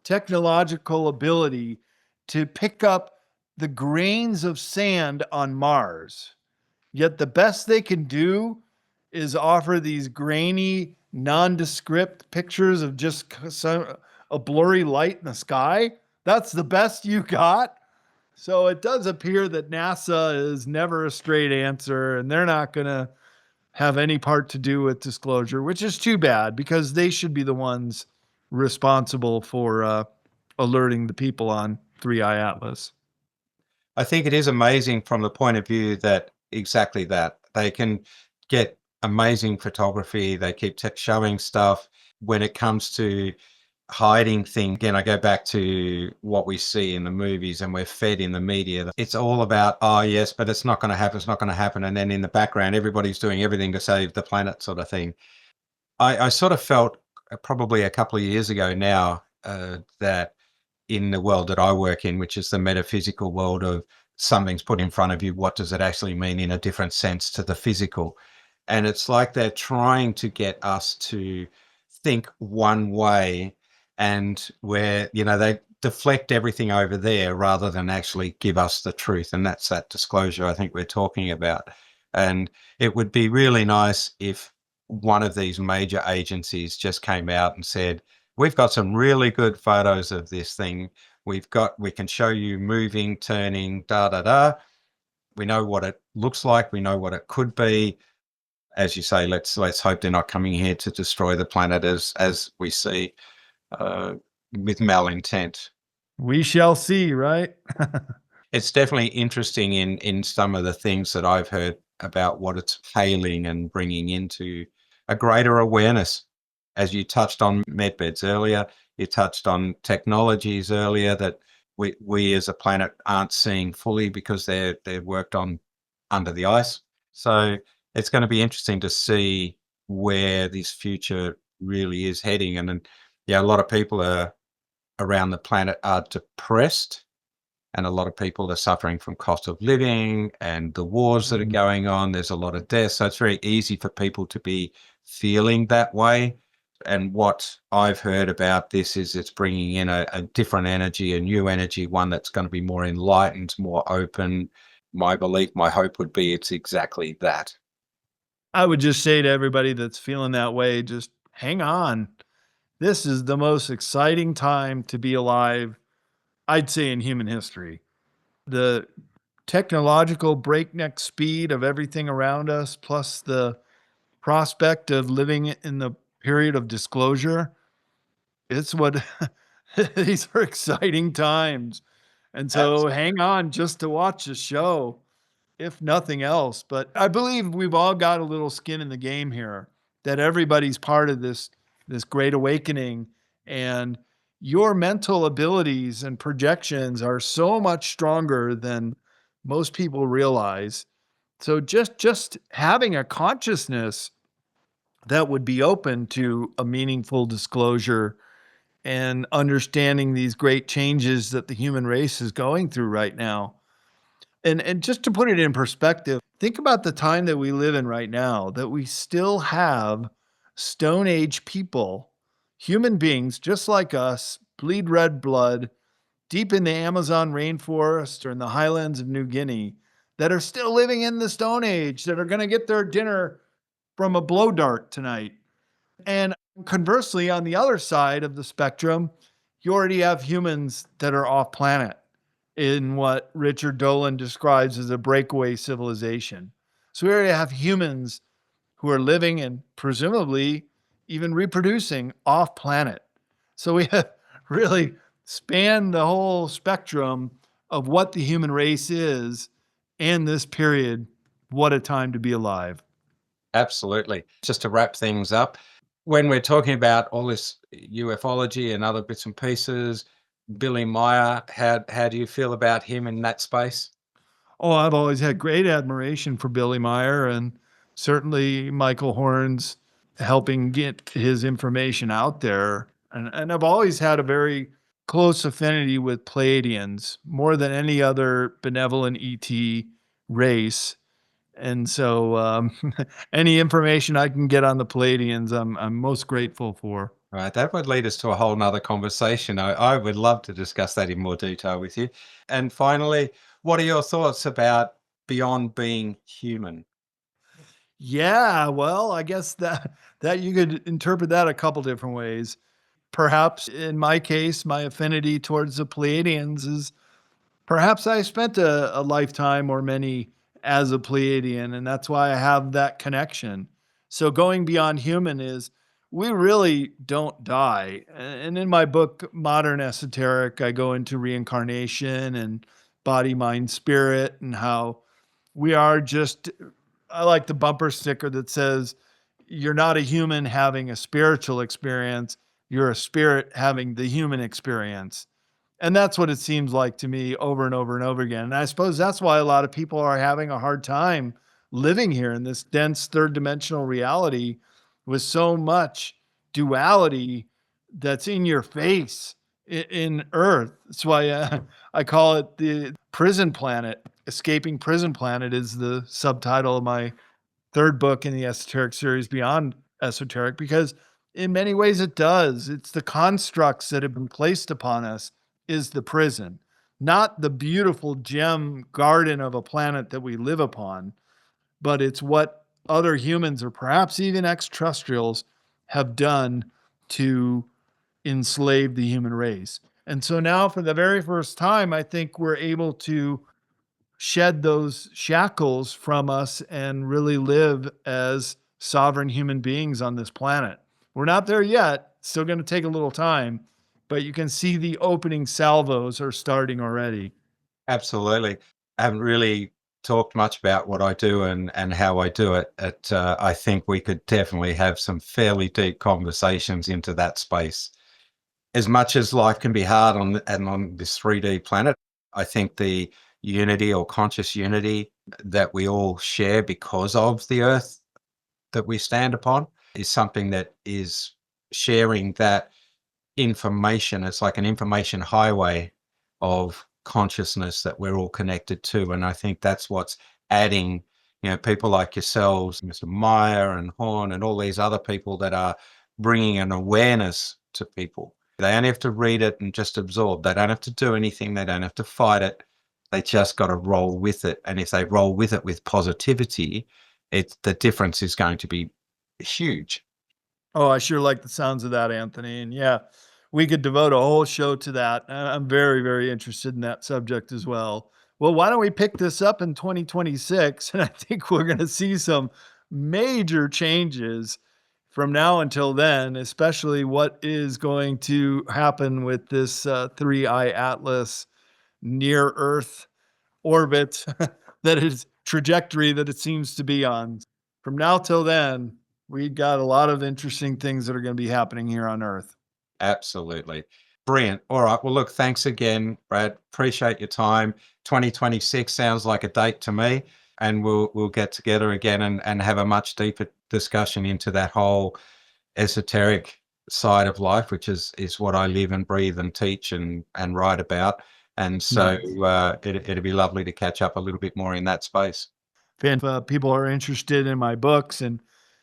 Speaker 2: technological ability to pick up the grains of sand on Mars. Yet the best they can do is offer these grainy, nondescript pictures of just a blurry light in the sky. That's the best you got. So it does appear that NASA is never a straight answer, and they're not going to have any part to do with disclosure, which is too bad because they should be the ones responsible for alerting the people on Three Eye Atlas.
Speaker 1: I think it is amazing from the point of view that exactly that they can get amazing photography. They keep showing stuff. When it comes to hiding things, again, I go back to what we see in the movies and we're fed in the media. It's all about, oh, yes, but it's not going to happen. It's not going to happen. And then in the background, everybody's doing everything to save the planet sort of thing. I sort of felt probably a couple of years ago now that in the world that I work in, which is the metaphysical world of something's put in front of you, what does it actually mean in a different sense to the physical? And it's like they're trying to get us to think one way, and where, they deflect everything over there rather than actually give us the truth. And that's that disclosure I think we're talking about. And it would be really nice if one of these major agencies just came out and said, we've got some really good photos of this thing. We can show you moving, turning, da, da, da. We know what it looks like. We know what it could be. As you say, let's hope they're not coming here to destroy the planet as we see with malintent.
Speaker 2: We shall see, right?
Speaker 1: It's definitely interesting in some of the things that I've heard about what it's hailing and bringing into a greater awareness. As you touched on medbeds earlier, you touched on technologies earlier that we as a planet aren't seeing fully because they're worked on under the ice. So it's going to be interesting to see where this future really is heading. And a lot of people around the planet are depressed, and a lot of people are suffering from cost of living and the wars that are going on. There's a lot of deaths. So it's very easy for people to be feeling that way. And what I've heard about this is it's bringing in a different energy, a new energy, one that's going to be more enlightened, more open. My belief, my hope would be it's exactly that.
Speaker 2: I would just say to everybody that's feeling that way, just hang on. This is the most exciting time to be alive, I'd say, in human history. The technological breakneck speed of everything around us, plus the prospect of living in the period of disclosure, it's what these are exciting times. And so hang on just to watch the show, if nothing else. But I believe we've all got a little skin in the game here, that everybody's part of this great awakening, and your mental abilities and projections are so much stronger than most people realize. So just having a consciousness that would be open to a meaningful disclosure and understanding these great changes that the human race is going through right now. And just to put it in perspective, think about the time that we live in right now, that we still have Stone Age people, human beings just like us, bleed red blood deep in the Amazon rainforest or in the highlands of New Guinea that are still living in the Stone Age, that are going to get their dinner from a blow dart tonight. And conversely, on the other side of the spectrum, you already have humans that are off planet in what Richard Dolan describes as a breakaway civilization. So we already have humans who are living and presumably even reproducing off planet. So we have really spanned the whole spectrum of what the human race is and this period. What a time to be alive.
Speaker 1: Absolutely. Just to wrap things up, when we're talking about all this ufology and other bits and pieces, Billy Meyer, how do you feel about him in that space?
Speaker 2: Oh, I've always had great admiration for Billy Meyer and certainly Michael Horn's helping get his information out there. And I've always had a very close affinity with Pleiadians more than any other benevolent ET race. And so any information I can get on the Pleiadians, I'm most grateful for.
Speaker 1: Right, that would lead us to a whole nother conversation. I would love to discuss that in more detail with you. And finally, what are your thoughts about beyond being human?
Speaker 2: Yeah, well, I guess that you could interpret that a couple different ways. Perhaps in my case, my affinity towards the Pleiadians is perhaps I spent a lifetime or many as a Pleiadian, and that's why I have that connection. So going beyond human is we really don't die. And in my book, Modern Esoteric, I go into reincarnation and body, mind, spirit, and how we are just, I like the bumper sticker that says, you're not a human having a spiritual experience, you're a spirit having the human experience. And that's what it seems like to me over and over and over again. And I suppose that's why a lot of people are having a hard time living here in this dense third dimensional reality with so much duality that's in your face in Earth. That's why I call it the prison planet. Escaping Prison Planet is the subtitle of my third book in the esoteric series, Beyond Esoteric, because in many ways it does. It's the constructs that have been placed upon us is the prison, not the beautiful gem garden of a planet that we live upon, but it's what other humans or perhaps even extraterrestrials have done to enslave the human race. And so now, for the very first time, I think we're able to shed those shackles from us and really live as sovereign human beings on this planet. We're not there yet, still going to take a little time, but you can see the opening salvos are starting already.
Speaker 1: Absolutely. I haven't really talked much about what I do and how I do it. I think we could definitely have some fairly deep conversations into that space. As much as life can be hard on this 3D planet, I think the unity or conscious unity that we all share because of the earth that we stand upon is something that is sharing that information. It's like an information highway of consciousness that we're all connected to. And I think that's what's adding, people like yourselves, Mr. Meyer and Horn and all these other people that are bringing an awareness to people. They only have to read it and just absorb. They don't have to do anything. They don't have to fight it. They just got to roll with it. And if they roll with it with positivity, the difference is going to be huge.
Speaker 2: Oh, I sure like the sounds of that, Anthony. And yeah, we could devote a whole show to that. I'm very, very interested in that subject as well. Well, why don't we pick this up in 2026? And I think we're going to see some major changes from now until then, especially what is going to happen with this 3-eye atlas near Earth orbit that is trajectory that it seems to be on. From now till then, we got a lot of interesting things that are going to be happening here on Earth.
Speaker 1: Absolutely. Brilliant. All right. Well, look, thanks again, Brad. Appreciate your time. 2026 sounds like a date to me. And we'll get together again and have a much deeper discussion into that whole esoteric side of life, which is what I live and breathe and teach and write about. And so
Speaker 2: Nice.
Speaker 1: it'd be lovely to catch up a little bit more in that space.
Speaker 2: If people are interested in my books, and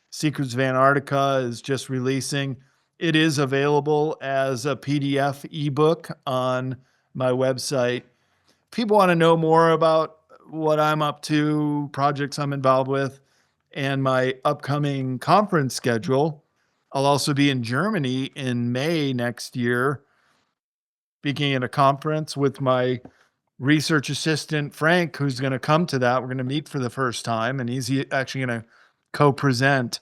Speaker 2: Secrets of Antarctica is just releasing, it is available as a PDF ebook on my website. People want to know more about what I'm up to, projects I'm involved with, and my upcoming conference schedule. I'll also be in Germany in May next year, speaking at a conference with my research assistant, Frank, who's going to come to that. We're going to meet for the first time, and he's actually going to co present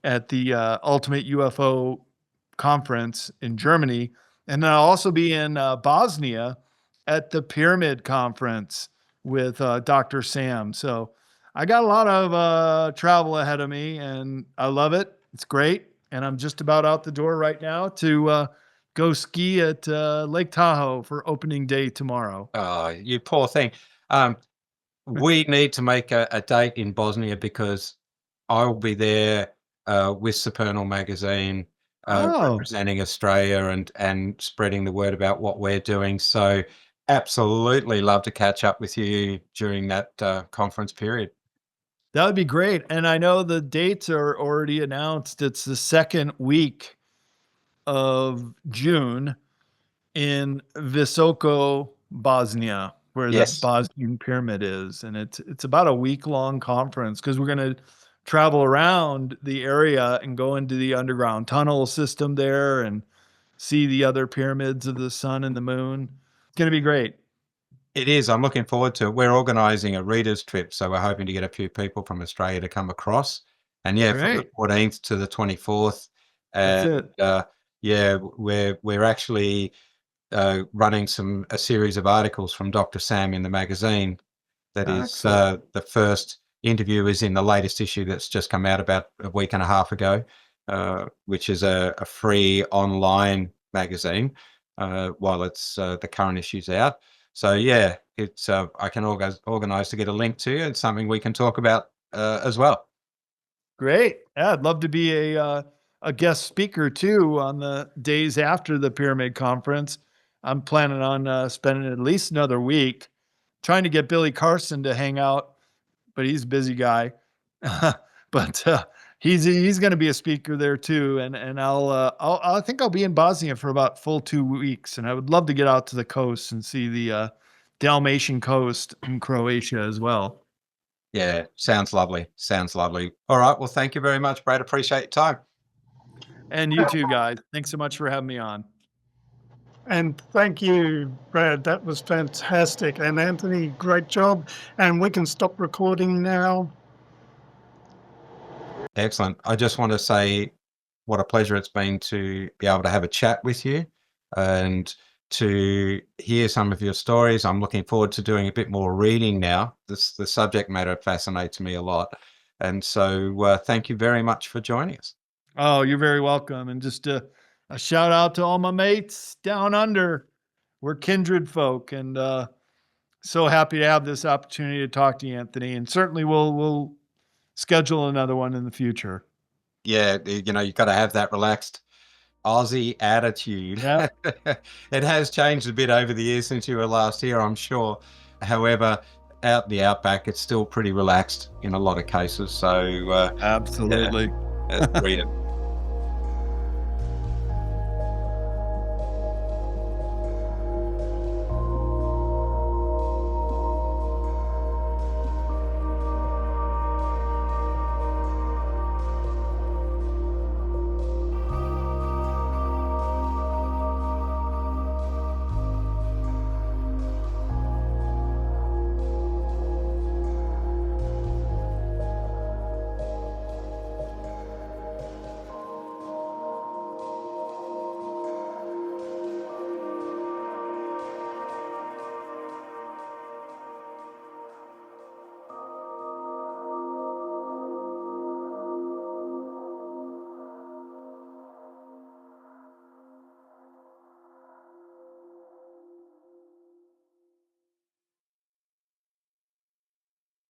Speaker 2: at the Ultimate UFO conference in Germany. And then I'll also be in Bosnia at the Pyramid Conference with Dr. Sam. So I got a lot of travel ahead of me, and I love it. It's great. And I'm just about out the door right now to go ski at Lake Tahoe for opening day tomorrow.
Speaker 1: Oh, you poor thing. We need to make a date in Bosnia because I'll be there with Supernal magazine,
Speaker 2: Oh,
Speaker 1: representing Australia and spreading the word about what we're doing. So absolutely love to catch up with you during that conference period.
Speaker 2: that would be great. And I know the dates are already announced. It's the second week of June in Visoko, Bosnia, where the
Speaker 1: Yes,
Speaker 2: Bosnian pyramid is. And it's about a week-long conference because we're going to travel around the area and go into the underground tunnel system there and see the other pyramids of the sun and the moon. It's going to be great.
Speaker 1: it is. I'm looking forward to it. We're organising a readers trip, so we're hoping to get a few people from Australia to come across. And yeah, from the
Speaker 2: Great.
Speaker 1: 14th to the 24th,
Speaker 2: That's
Speaker 1: and
Speaker 2: it.
Speaker 1: yeah, we're actually running a series of articles from Dr. Sam in the magazine. That is
Speaker 2: Excellent.
Speaker 1: the first interview is in the latest issue that's just come out about a week and a half ago, which is a free online magazine while it's the current issue's out. So yeah, it's I can organize to get a link to you. It's something we can talk about as well.
Speaker 2: Great. Yeah, I'd love to be a guest speaker too on the days after the Pyramid Conference. I'm planning on spending at least another week trying to get Billy Carson to hang out, but he's a busy guy. But he's going to be a speaker there too, and I think I'll be in Bosnia for about full 2 weeks, and I would love to get out to the coast and see the Dalmatian coast in Croatia as well.
Speaker 1: Yeah, sounds lovely. Sounds lovely. All right. Well, thank you very much, Brad. Appreciate your time.
Speaker 2: And you too, guys. Thanks so much for having me on.
Speaker 3: And thank you, Brad. That was fantastic. And Anthony, great job. And we can stop recording now.
Speaker 1: Excellent. I just want to say what a pleasure it's been to be able to have a chat with you and to hear some of your stories. I'm looking forward to doing a bit more reading now. The subject matter fascinates me a lot. And so thank you very much for joining us.
Speaker 2: Oh, you're very welcome. And just a shout out to all my mates down under. We're kindred folk, and so happy to have this opportunity to talk to you, Anthony. And certainly we'll schedule another one in the future.
Speaker 1: Yeah, you know, you've got to have that relaxed Aussie attitude.
Speaker 2: Yeah,
Speaker 1: It has changed a bit over the years since you were last here, I'm sure. However, out in the outback, it's still pretty relaxed in a lot of cases. So, yeah,
Speaker 2: absolutely.
Speaker 1: that's brilliant.